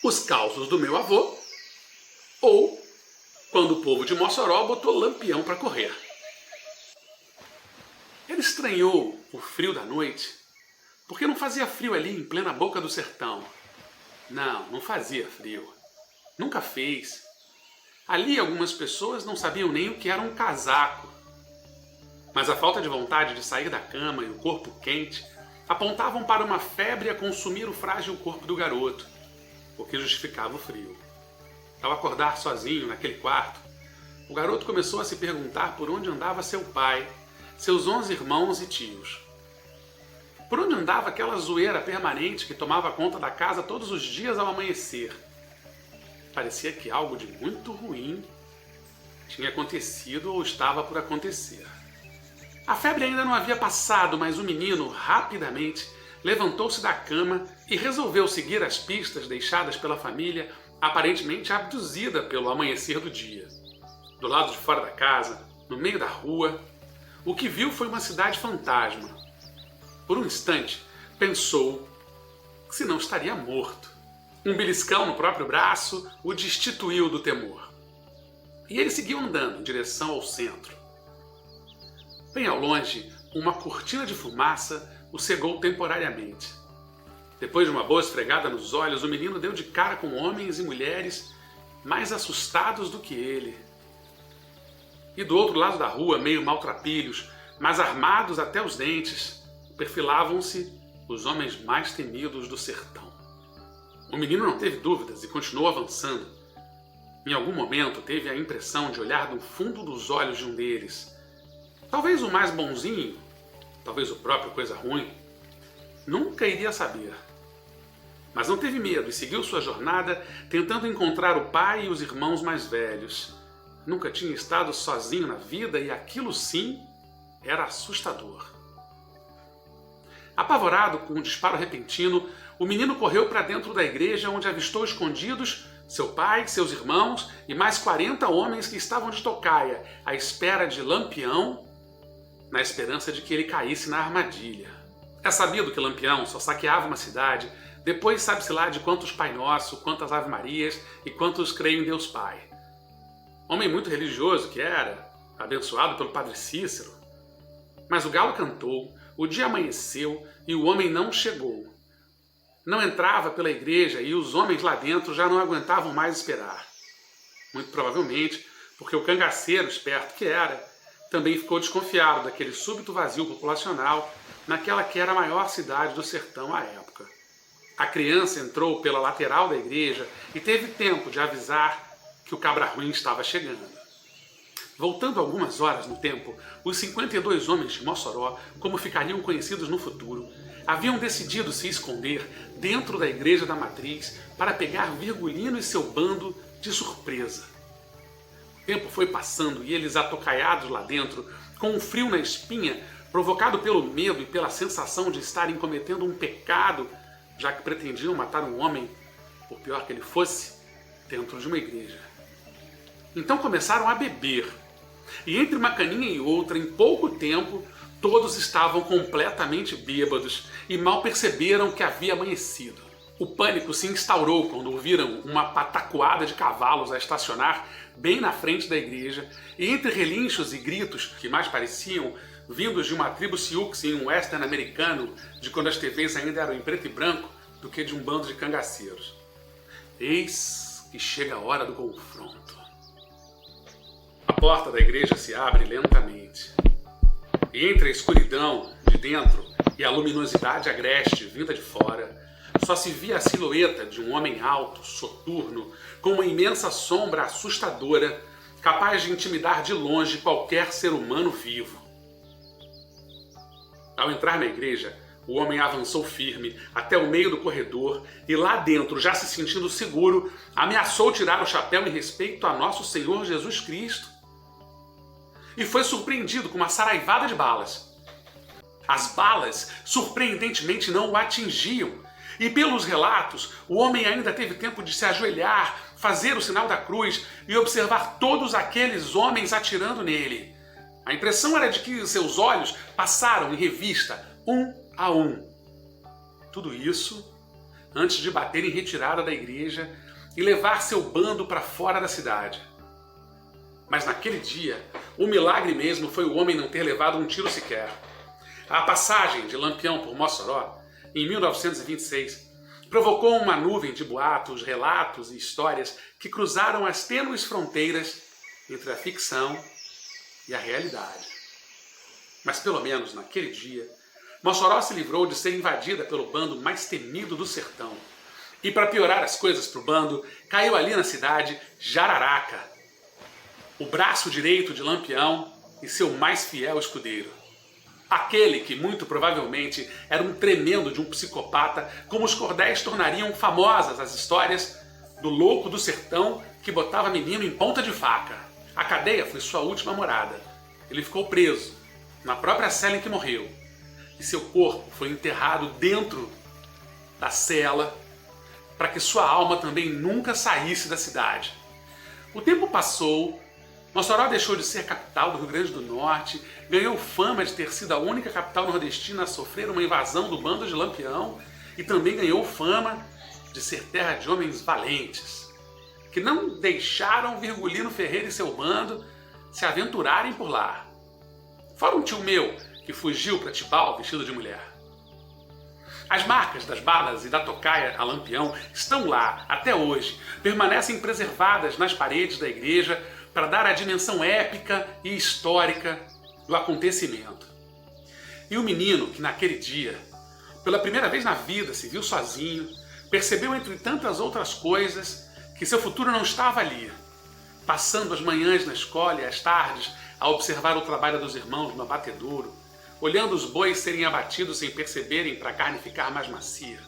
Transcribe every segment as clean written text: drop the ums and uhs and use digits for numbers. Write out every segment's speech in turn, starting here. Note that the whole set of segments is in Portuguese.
os causos do meu avô, ou quando o povo de Mossoró botou Lampião para correr. Ele estranhou o frio da noite, porque não fazia frio ali em plena boca do sertão. Não fazia frio. Nunca fez. Ali algumas pessoas não sabiam nem o que era um casaco. Mas a falta de vontade de sair da cama e o corpo quente apontavam para uma febre a consumir o frágil corpo do garoto, o que justificava o frio. Ao acordar sozinho naquele quarto, o garoto começou a se perguntar por onde andava seu pai, seus 11 irmãos e tios. Por onde andava aquela zoeira permanente que tomava conta da casa todos os dias ao amanhecer? Parecia que algo de muito ruim tinha acontecido ou estava por acontecer. A febre ainda não havia passado, mas o menino, rapidamente, levantou-se da cama e resolveu seguir as pistas deixadas pela família, aparentemente abduzida pelo amanhecer do dia. Do lado de fora da casa, no meio da rua, o que viu foi uma cidade fantasma. Por um instante, pensou que se não estaria morto. Um beliscão no próprio braço o destituiu do temor. E ele seguiu andando em direção ao centro. Bem ao longe, uma cortina de fumaça o cegou temporariamente. Depois de uma boa esfregada nos olhos, o menino deu de cara com homens e mulheres mais assustados do que ele. E do outro lado da rua, meio maltrapilhos, mas armados até os dentes, perfilavam-se os homens mais temidos do sertão. O menino não teve dúvidas e continuou avançando. Em algum momento teve a impressão de olhar no fundo dos olhos de um deles. Talvez o mais bonzinho, talvez o próprio coisa ruim. Nunca iria saber. Mas não teve medo e seguiu sua jornada tentando encontrar o pai e os irmãos mais velhos. Nunca tinha estado sozinho na vida e aquilo sim era assustador. Apavorado com um disparo repentino, o menino correu para dentro da igreja onde avistou escondidos seu pai, seus irmãos e mais 40 homens que estavam de tocaia, à espera de Lampião, na esperança de que ele caísse na armadilha. É sabido que Lampião só saqueava uma cidade, depois sabe-se lá de quantos Pai Nosso, quantas Ave Marias e quantos creem em Deus Pai. Homem muito religioso que era, abençoado pelo Padre Cícero. Mas o galo cantou, o dia amanheceu e o homem não chegou. Não entrava pela igreja e os homens lá dentro já não aguentavam mais esperar. Muito provavelmente porque o cangaceiro, esperto que era, também ficou desconfiado daquele súbito vazio populacional naquela que era a maior cidade do sertão à época. A criança entrou pela lateral da igreja e teve tempo de avisar que o cabra ruim estava chegando. Voltando algumas horas no tempo, os 52 homens de Mossoró, como ficariam conhecidos no futuro, haviam decidido se esconder dentro da igreja da matriz para pegar Virgulino e seu bando de surpresa. O tempo foi passando e eles, atocaiados lá dentro, com um frio na espinha, provocado pelo medo e pela sensação de estarem cometendo um pecado, já que pretendiam matar um homem, por pior que ele fosse, dentro de uma igreja. Então começaram a beber. E entre uma caninha e outra, em pouco tempo, todos estavam completamente bêbados e mal perceberam que havia amanhecido. O pânico se instaurou quando ouviram uma patacoada de cavalos a estacionar bem na frente da igreja, e entre relinchos e gritos, que mais pareciam vindos de uma tribo Sioux em um western americano, de quando as TVs ainda eram em preto e branco, do que de um bando de cangaceiros. Eis que chega a hora do confronto. A porta da igreja se abre lentamente. E entre a escuridão de dentro e a luminosidade agreste vinda de fora, só se via a silhueta de um homem alto, soturno, com uma imensa sombra assustadora, capaz de intimidar de longe qualquer ser humano vivo. Ao entrar na igreja, o homem avançou firme até o meio do corredor e lá dentro, já se sentindo seguro, ameaçou tirar o chapéu em respeito a nosso Senhor Jesus Cristo. E foi surpreendido com uma saraivada de balas. As balas, surpreendentemente, não o atingiam. E pelos relatos, o homem ainda teve tempo de se ajoelhar, fazer o sinal da cruz e observar todos aqueles homens atirando nele. A impressão era de que seus olhos passaram em revista, um a um. Tudo isso antes de bater em retirada da igreja e levar seu bando para fora da cidade. Mas naquele dia, o milagre mesmo foi o homem não ter levado um tiro sequer. A passagem de Lampião por Mossoró, em 1926, provocou uma nuvem de boatos, relatos e histórias que cruzaram as tênues fronteiras entre a ficção e a realidade. Mas pelo menos naquele dia, Mossoró se livrou de ser invadida pelo bando mais temido do sertão. E para piorar as coisas para o bando, caiu ali na cidade Jararaca, o braço direito de Lampião e seu mais fiel escudeiro. Aquele que muito provavelmente era um tremendo de um psicopata, como os cordéis tornariam famosas as histórias do louco do sertão que botava menino em ponta de faca. A cadeia foi sua última morada. Ele ficou preso na própria cela em que morreu. E seu corpo foi enterrado dentro da cela para que sua alma também nunca saísse da cidade. O tempo passou, Mossoró deixou de ser capital do Rio Grande do Norte, ganhou fama de ter sido a única capital nordestina a sofrer uma invasão do bando de Lampião e também ganhou fama de ser terra de homens valentes, que não deixaram Virgulino Ferreira e seu bando se aventurarem por lá. Fora um tio meu que fugiu para Tibau vestido de mulher. As marcas das balas e da tocaia a Lampião estão lá até hoje, permanecem preservadas nas paredes da igreja para dar a dimensão épica e histórica do acontecimento. E o menino que naquele dia, pela primeira vez na vida, se viu sozinho, percebeu entre tantas outras coisas que seu futuro não estava ali, passando as manhãs na escola e as tardes a observar o trabalho dos irmãos no abatedouro, olhando os bois serem abatidos sem perceberem para a carne ficar mais macia.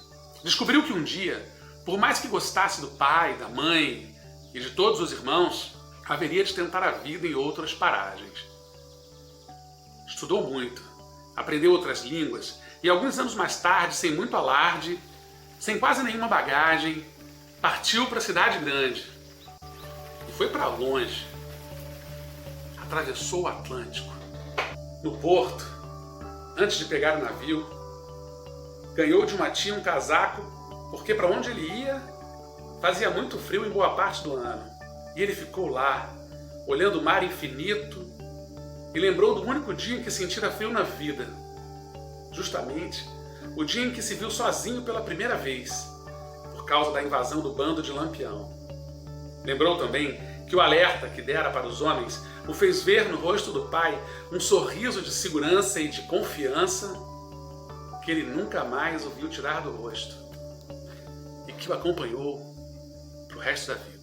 Descobriu que um dia, por mais que gostasse do pai, da mãe e de todos os irmãos, haveria de tentar a vida em outras paragens. Estudou muito, aprendeu outras línguas e alguns anos mais tarde, sem muito alarde, sem quase nenhuma bagagem, partiu para a cidade grande. E foi para longe. Atravessou o Atlântico. No porto, antes de pegar o navio, ganhou de uma tia um casaco, porque para onde ele ia, fazia muito frio em boa parte do ano. E ele ficou lá, olhando o mar infinito, e lembrou do único dia em que sentira frio na vida. Justamente o dia em que se viu sozinho pela primeira vez, por causa da invasão do bando de Lampião. Lembrou também que o alerta que dera para os homens o fez ver no rosto do pai um sorriso de segurança e de confiança que ele nunca mais o viu tirar do rosto e que o acompanhou para o resto da vida.